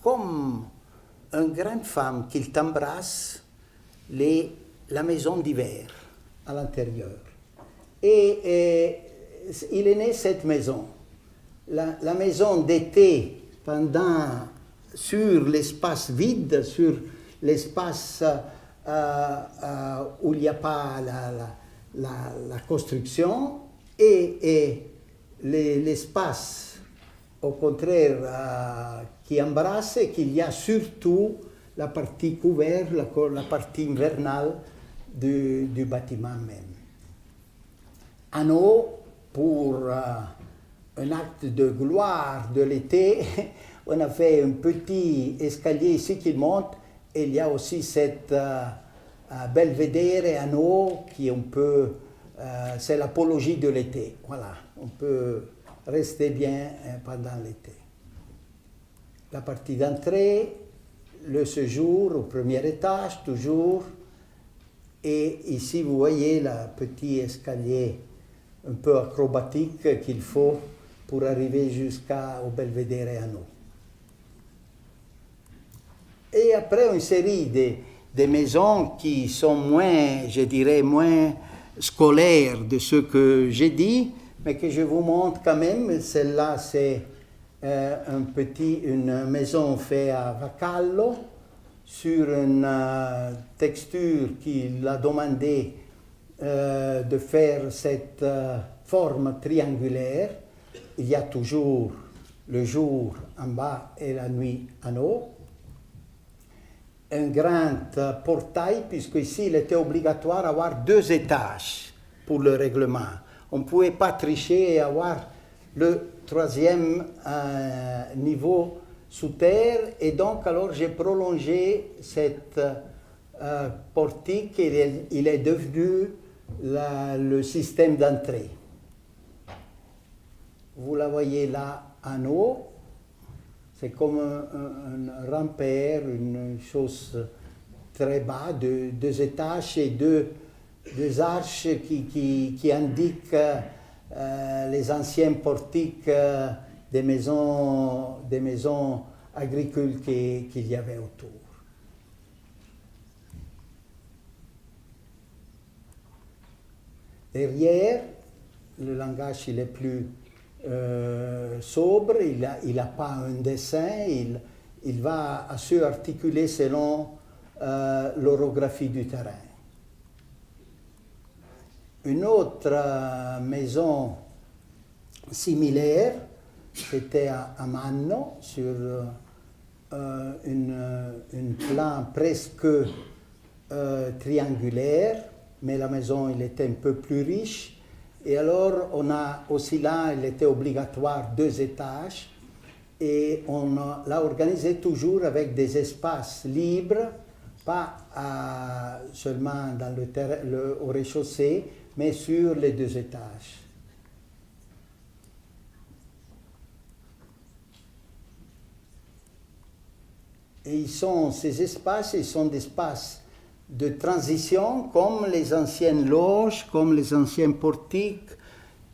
comme une grande femme qui t'embrasse, la maison d'hiver à l'intérieur. Et il est né cette maison. La maison d'été sur l'espace vide, sur l'espace où il n'y a pas la construction, et l'espace, au contraire, qui embrasse et qu'il y a surtout la partie couverte, la partie hivernale du bâtiment même. À nous, pour un acte de gloire de l'été, on a fait un petit escalier ici qui monte, et il y a aussi cette belvédère à nous qui on peut, c'est l'apologie de l'été. Voilà, on peut rester bien pendant l'été. La partie d'entrée, le séjour au premier étage, toujours. Et ici, vous voyez le petit escalier un peu acrobatique qu'il faut pour arriver jusqu'au belvédère à nous. Et après, une série de maisons qui sont moins, je dirais, moins scolaires de ce que j'ai dit, mais que je vous montre quand même. Celle-là, c'est une maison faite à Vacallo, sur une texture qu'il a demandé de faire cette forme triangulaire. Il y a toujours le jour en bas et la nuit en haut. Un grand portail, puisque ici il était obligatoire d'avoir 2 étages pour le règlement. On ne pouvait pas tricher et avoir le 3e niveau sous terre, et donc alors j'ai prolongé cette portique et il est devenu le système d'entrée. Vous la voyez là en haut, c'est comme un rampère, une chose très bas, 2 étages et deux arches qui indiquent les anciens portiques des maisons agricoles qu'il y avait autour. Derrière, le langage il est plus sobre, il n'a pas un dessin, il va se articuler selon l'orographie du terrain. Une autre maison similaire, c'était à Manno, sur un plan presque triangulaire, mais la maison il était un peu plus riche. Et alors, on a aussi là, il était obligatoire 2 étages, et on l'a organisé toujours avec des espaces libres, pas seulement dans au rez-de-chaussée, mais sur les 2 étages. Et ces espaces, ils sont des espaces de transition, comme les anciennes loges, comme les anciens portiques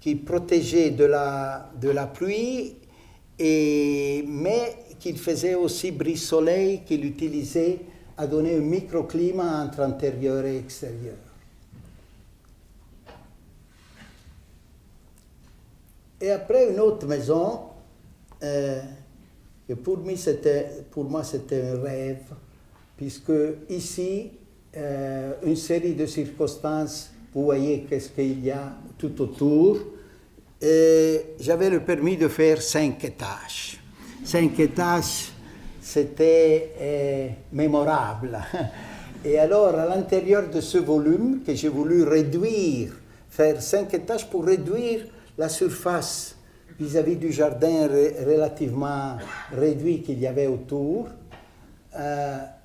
qui protégeaient de la pluie, mais qui faisaient aussi brise-soleil, qu'il utilisait à donner un microclimat entre intérieur et extérieur. Et après, une autre maison, que pour moi c'était un rêve, puisque ici, une série de circonstances, vous voyez qu'est-ce qu'il y a tout autour, Et j'avais le permis de faire 5 étages. 5 étages, c'était mémorable. Et alors, à l'intérieur de ce volume, que j'ai voulu réduire, faire 5 étages pour réduire la surface vis-à-vis du jardin relativement réduit qu'il y avait autour,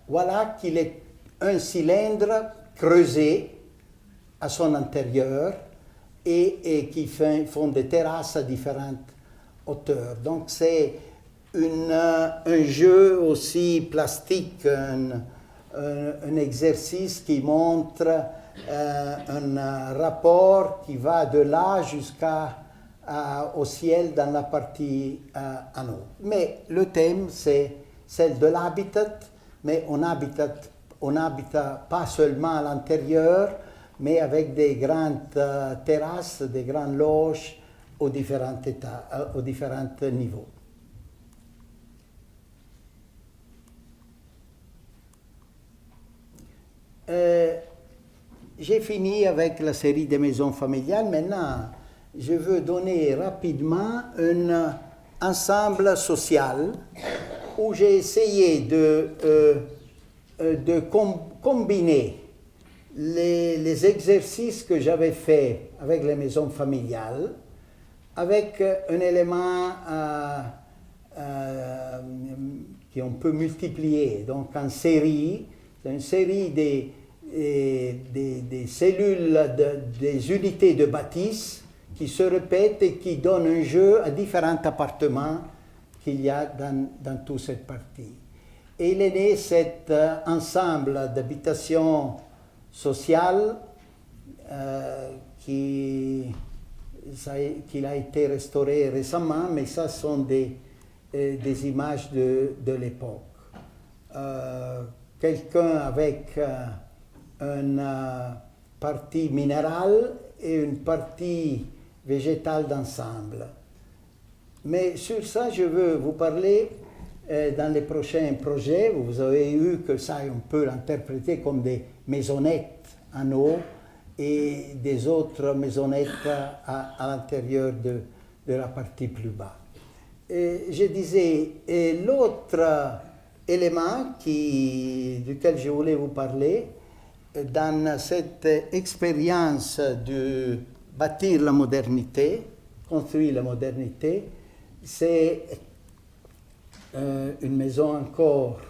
voilà qu'il est un cylindre creusé à son intérieur et qui font des terrasses à différentes hauteurs. Donc c'est un jeu aussi plastique, un exercice qui montre un rapport qui va de là jusqu'au ciel dans la partie en haut. Mais le thème, c'est celle de l'habitat, mais on habite pas seulement à l'intérieur, mais avec des grandes terrasses, des grandes loges aux différents niveaux. J'ai fini avec la série des maisons familiales. Maintenant, je veux donner rapidement un ensemble social où j'ai essayé de combiner les exercices que j'avais faits avec les maisons familiales avec un élément qu'on peut multiplier, donc en série. C'est une série des cellules, des unités de bâtisse qui se répètent et qui donnent un jeu à différents appartements qu'il y a dans toute cette partie. Et il est né cet ensemble d'habitations sociales qu'il a été restauré récemment, mais ça sont des images de l'époque. Quelqu'un avec une partie minérale et une partie végétale d'ensemble. Mais sur ça, je veux vous parler dans les prochains projets. Vous avez eu que ça, on peut l'interpréter comme des maisonnettes en eau et des autres maisonnettes à l'intérieur de la partie plus bas. Et je disais, et l'autre élément duquel je voulais vous parler, dans cette expérience de bâtir la modernité, construire la modernité, c'est une maison encore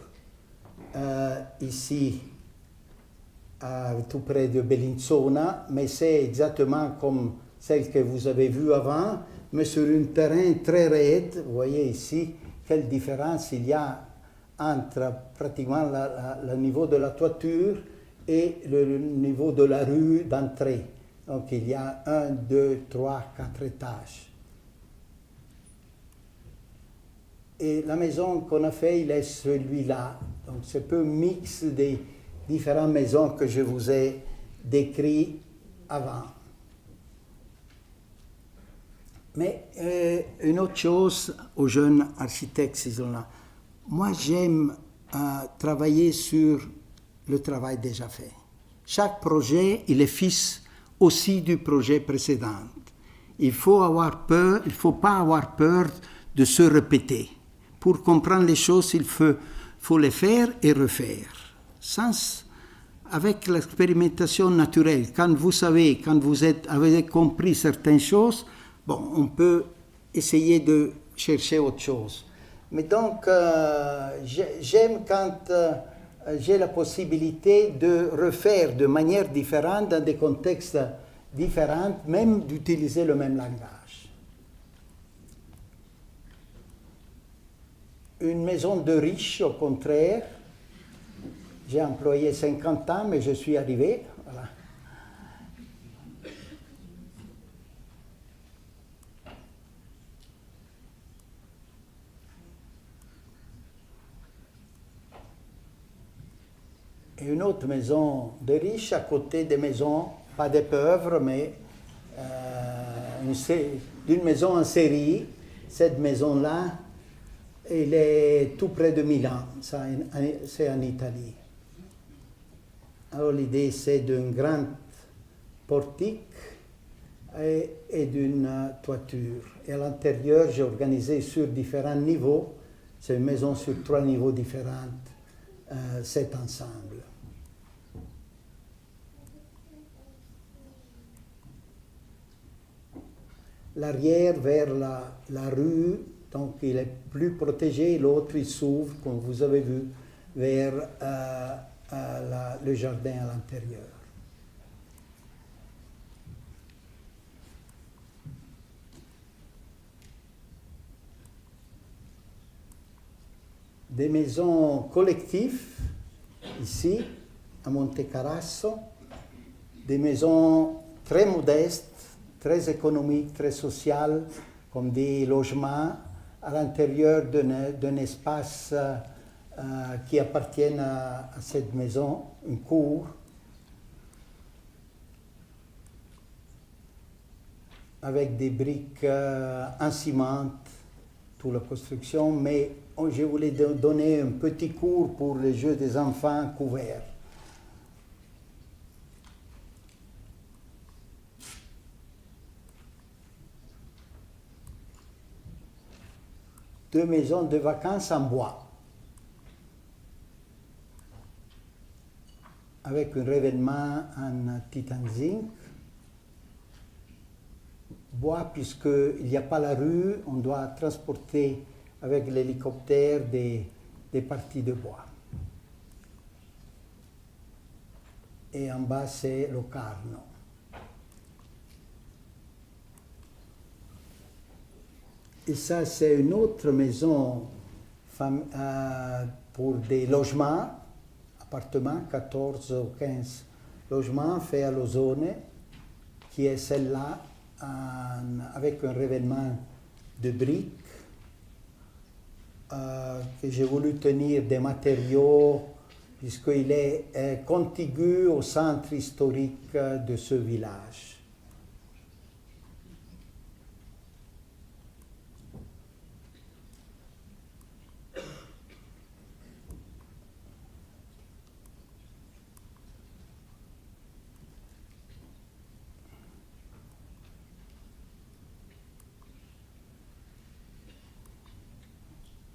ici, tout près de Bellinzona, mais c'est exactement comme celle que vous avez vue avant, mais sur un terrain très raide. Vous voyez ici quelle différence il y a entre pratiquement le niveau de la toiture et le niveau de la rue d'entrée. Donc il y a 1, 2, 3, 4 étages. Et la maison qu'on a fait, il est celui-là. Donc c'est un peu un mix des différentes maisons que je vous ai décrites avant. Mais une autre chose aux jeunes architectes, ces gens-là. Moi, j'aime travailler sur le travail déjà fait. Chaque projet, il est fils aussi du projet précédent. Il faut pas avoir peur de se répéter. Pour comprendre les choses, il faut les faire et refaire. Avec l'expérimentation naturelle, quand vous avez compris certaines choses, bon, on peut essayer de chercher autre chose. Mais donc, j'aime quand j'ai la possibilité de refaire de manière différente, dans des contextes différents, même d'utiliser le même langage. Une maison de riche, au contraire, j'ai employé 50 ans, mais je suis arrivé. Voilà. Et une autre maison de riche à côté des maisons, pas des pauvres, mais d'une maison en série. Cette maison-là, elle est tout près de Milan, c'est en Italie. Alors l'idée, c'est d'un grand portique et d'une toiture. Et à l'intérieur, j'ai organisé sur différents niveaux. C'est une maison sur 3 niveaux différents, cet ensemble. L'arrière vers la rue, donc il est plus protégé, l'autre il s'ouvre, comme vous avez vu, vers le jardin à l'intérieur. Des maisons collectives, ici, à Monte-Carasso, des maisons très modestes, très économiques, très sociales, comme des logements à l'intérieur d'un espace qui appartient à cette maison, une cour, avec des briques en ciment, toute la construction, mais je voulais donner un petit cours pour les jeux des enfants couverts. Deux maisons de vacances en bois, avec un revêtement en titane zinc. Bois, puisqu'il n'y a pas la rue, on doit transporter avec l'hélicoptère des parties de bois. Et en bas, c'est le Carno. Et ça, c'est une autre maison pour des logements, appartements, 14 ou 15 logements faits à l'ozone, qui est celle-là, avec un revêtement de briques, que j'ai voulu tenir des matériaux, puisqu'il est contigu au centre historique de ce village.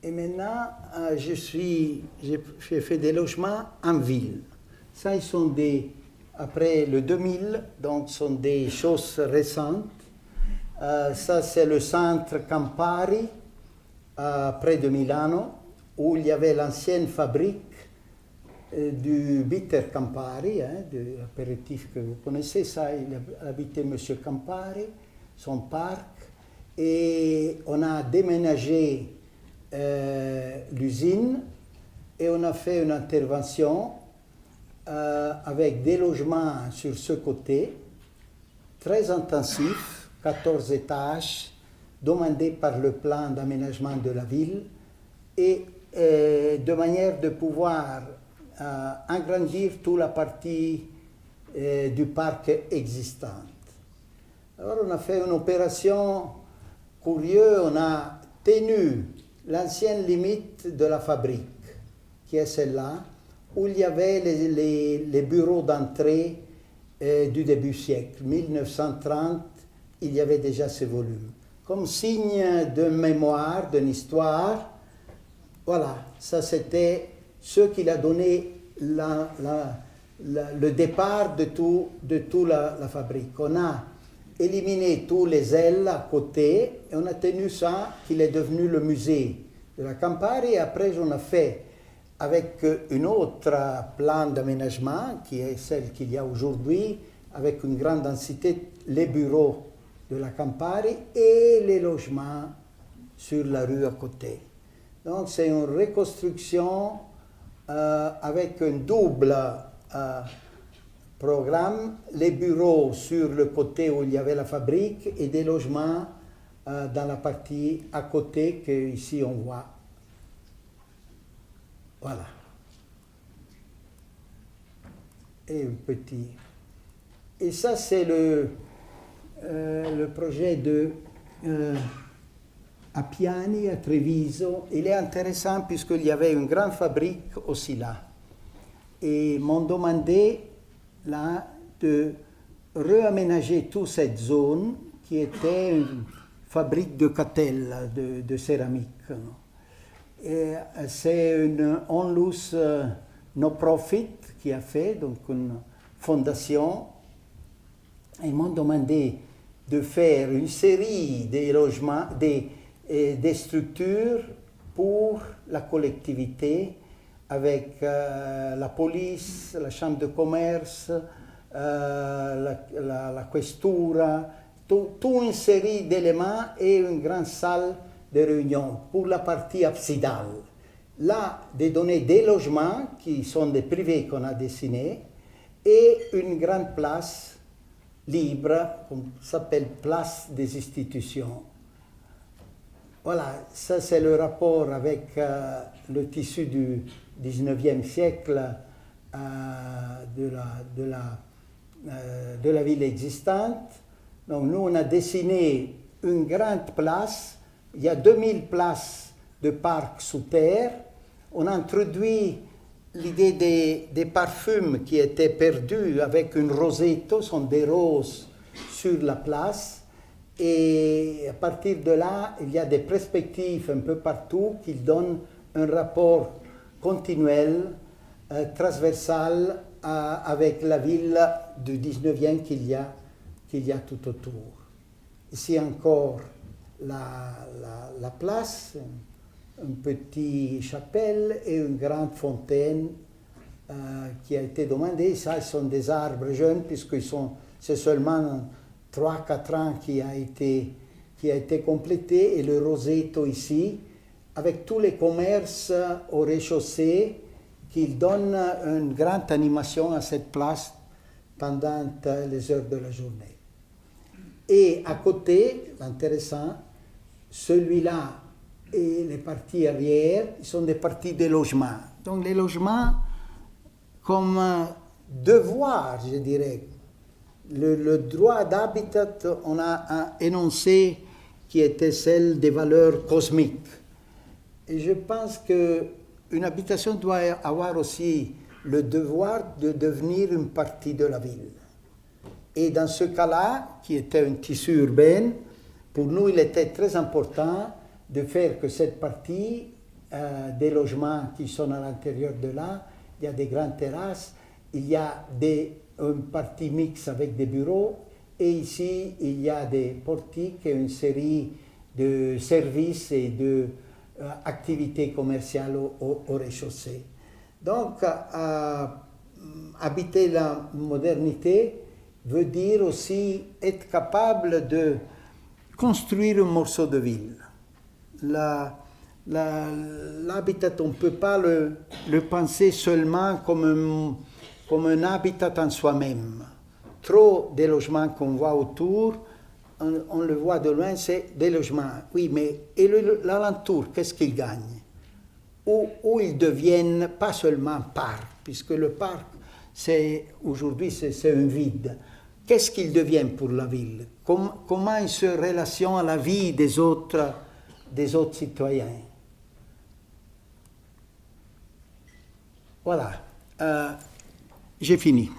Et maintenant, j'ai fait des logements en ville. Ça, ils sont après le 2000, donc sont des choses récentes. Ça, c'est le centre Campari, près de Milano, où il y avait l'ancienne fabrique du bitter Campari, de l'apéritif que vous connaissez. Ça, il habitait M. Campari, son parc, et on a déménagé l'usine et on a fait une intervention avec des logements sur ce côté, très intensifs, 14 étages, demandés par le plan d'aménagement de la ville, et de manière de pouvoir agrandir toute la partie du parc existante. Alors on a fait une opération curieuse, on a tenu l'ancienne limite de la fabrique, qui est celle-là, où il y avait les bureaux d'entrée du début du siècle. 1930, il y avait déjà ces volumes. Comme signe de mémoire, d'une histoire, voilà, ça c'était ce qui a donné le départ de tout la fabrique. On a éliminé tous les ailes à côté et on a tenu ça, qu'il est devenu le musée de la Campari. Et après, on a fait avec une autre plan d'aménagement, qui est celle qu'il y a aujourd'hui, avec une grande densité, les bureaux de la Campari et les logements sur la rue à côté. Donc c'est une reconstruction avec un double programme, les bureaux sur le côté où il y avait la fabrique et des logements dans la partie à côté que ici on voit. Voilà. Et un petit. Et ça c'est le projet de Appiani à Treviso. Il est intéressant puisqu'il y avait une grande fabrique aussi là. Et m'ont demandé là de réaménager toute cette zone qui était une fabrique de cattelles, de céramique. Et c'est une onlus no-profit qui a fait, donc une fondation. Ils m'ont demandé de faire une série de logements, des structures pour la collectivité avec la police, la chambre de commerce, la questura, toute une série d'éléments et une grande salle de réunion pour la partie absidale. Là, de donner des logements qui sont des privés qu'on a dessinés et une grande place libre, qu'on s'appelle place des institutions. Voilà, ça c'est le rapport avec le tissu du 19e siècle de la ville existante. Donc nous on a dessiné une grande place, il y a 2000 places de parcs sous terre. On a introduit l'idée des parfums qui étaient perdus avec une rosetto, sont des roses sur la place. Et à partir de là, il y a des perspectives un peu partout qui donnent un rapport continuel, transversal avec la ville du 19e qu'il y a tout autour. Ici encore la place, une petite chapelle et une grande fontaine qui a été demandée. Ça, ce sont des arbres jeunes puisque c'est seulement 3-4 ans qui a été complété, et le rosetto ici, avec tous les commerces au rez-de-chaussée qui donnent une grande animation à cette place pendant les heures de la journée. Et à côté, intéressant, celui-là et les parties arrière sont des parties de logements. Donc les logements comme devoir, je dirais. Le droit d'habitat, on a un énoncé qui était celle des valeurs cosmiques. Et je pense qu'une habitation doit avoir aussi le devoir de devenir une partie de la ville. Et dans ce cas-là, qui était un tissu urbain, pour nous, il était très important de faire que cette partie des logements qui sont à l'intérieur de là, il y a des grandes terrasses, il y a une partie mixte avec des bureaux, et ici il y a des portiques et une série de services et d'activités commerciales au rez-de-chaussée. Donc, habiter la modernité veut dire aussi être capable de construire un morceau de ville. L'habitat, on ne peut pas le penser seulement comme un habitat en soi-même. Trop des logements qu'on voit autour, on le voit de loin, c'est des logements. Oui, mais et l'alentour, qu'est-ce qu'ils gagnent? Où ils deviennent pas seulement parc, puisque le parc, aujourd'hui, c'est un vide. Qu'est-ce qu'ils deviennent pour la ville? Comment ils se relationnent à la vie des autres citoyens? Voilà. J'ai fini.